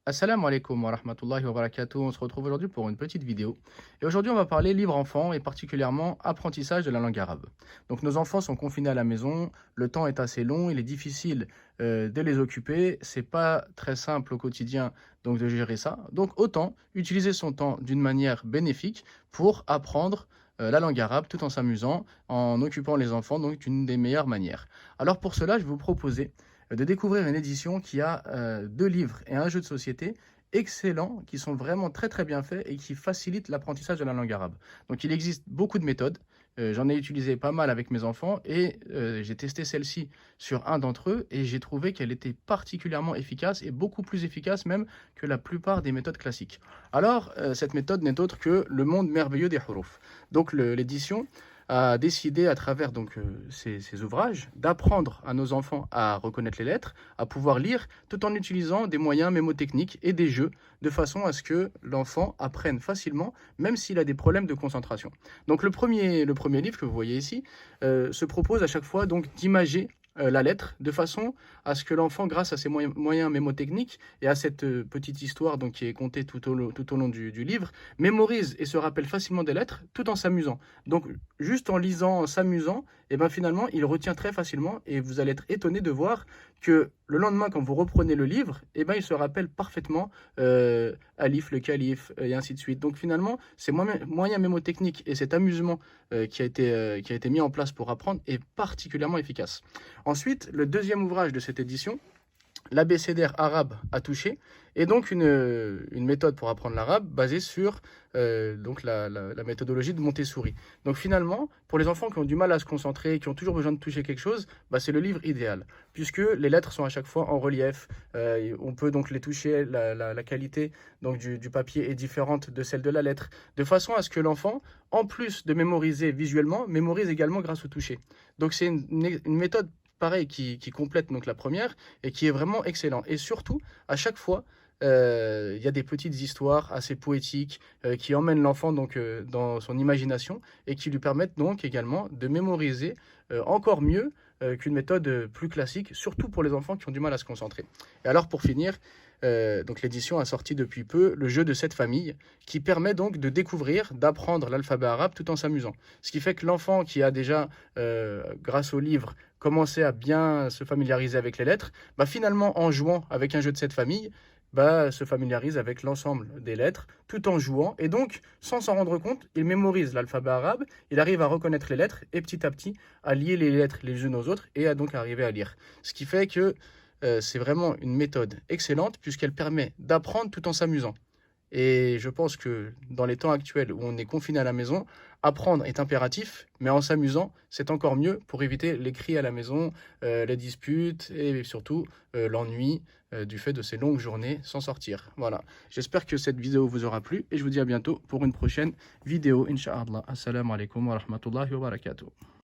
Assalamu alaikum wa rahmatullahi wa barakatuh. On se retrouve aujourd'hui pour une petite vidéo. Et aujourd'hui, on va parler livre enfant et particulièrement apprentissage de la langue arabe. Donc, nos enfants sont confinés à la maison, le temps est assez long, il est difficile de les occuper. C'est pas très simple au quotidien donc de gérer ça. Donc, autant utiliser son temps d'une manière bénéfique pour apprendre la langue arabe tout en s'amusant, en occupant les enfants donc d'une des meilleures manières. Alors, pour cela, je vais vous proposer de découvrir une édition qui a deux livres et un jeu de société excellents, qui sont vraiment très très bien faits et qui facilitent l'apprentissage de la langue arabe. Donc il existe beaucoup de méthodes, j'en ai utilisé pas mal avec mes enfants et j'ai testé celle-ci sur un d'entre eux et j'ai trouvé qu'elle était particulièrement efficace et beaucoup plus efficace même que la plupart des méthodes classiques. Alors cette méthode n'est autre que le monde merveilleux des huruf. Donc l'édition a décidé à travers donc ces ouvrages d'apprendre à nos enfants à reconnaître les lettres, à pouvoir lire, tout en utilisant des moyens mémotechniques et des jeux, de façon à ce que l'enfant apprenne facilement, même s'il a des problèmes de concentration. Donc le premier livre que vous voyez ici se propose à chaque fois donc d'imager la lettre, de façon à ce que l'enfant, grâce à ses moyens mémotechniques et à cette petite histoire donc, qui est contée tout au long du livre, mémorise et se rappelle facilement des lettres tout en s'amusant. Donc, juste en lisant, en s'amusant, et ben finalement, il retient très facilement et vous allez être étonné de voir que le lendemain, quand vous reprenez le livre, et ben il se rappelle parfaitement Alif, le calife, et ainsi de suite. Donc finalement, ces moyens mémotechniques et cet amusement qui a été mis en place pour apprendre est particulièrement efficace. Ensuite, le deuxième ouvrage de cette édition, l'abécédaire arabe à toucher, est donc une méthode pour apprendre l'arabe basée sur donc la méthodologie de Montessori. Donc finalement, pour les enfants qui ont du mal à se concentrer, qui ont toujours besoin de toucher quelque chose, bah, c'est le livre idéal, puisque les lettres sont à chaque fois en relief, on peut donc les toucher, la qualité donc, du papier est différente de celle de la lettre, de façon à ce que l'enfant, en plus de mémoriser visuellement, mémorise également grâce au toucher. Donc c'est une méthode pareil qui complète donc la première et qui est vraiment excellent. Et surtout, à chaque fois, il y a des petites histoires assez poétiques qui emmènent l'enfant donc dans son imagination et qui lui permettent donc également de mémoriser encore mieux qu'une méthode plus classique, surtout pour les enfants qui ont du mal à se concentrer. Et alors pour finir, donc l'édition a sorti depuis peu le jeu de cette famille qui permet donc de découvrir, d'apprendre l'alphabet arabe tout en s'amusant. Ce qui fait que l'enfant qui a déjà, grâce au livre, commencé à bien se familiariser avec les lettres, bah finalement en jouant avec un jeu de cette famille, bah, se familiarise avec l'ensemble des lettres tout en jouant et donc sans s'en rendre compte, il mémorise l'alphabet arabe, il arrive à reconnaître les lettres et petit à petit à lier les lettres les unes aux autres et à donc arriver à lire. Ce qui fait que c'est vraiment une méthode excellente puisqu'elle permet d'apprendre tout en s'amusant. Et je pense que dans les temps actuels où on est confiné à la maison, apprendre est impératif, mais en s'amusant, c'est encore mieux pour éviter les cris à la maison, les disputes et surtout l'ennui du fait de ces longues journées sans sortir. Voilà. J'espère que cette vidéo vous aura plu et je vous dis à bientôt pour une prochaine vidéo, Inch'Allah. Assalamu alaikum wa rahmatullahi wa barakatuh.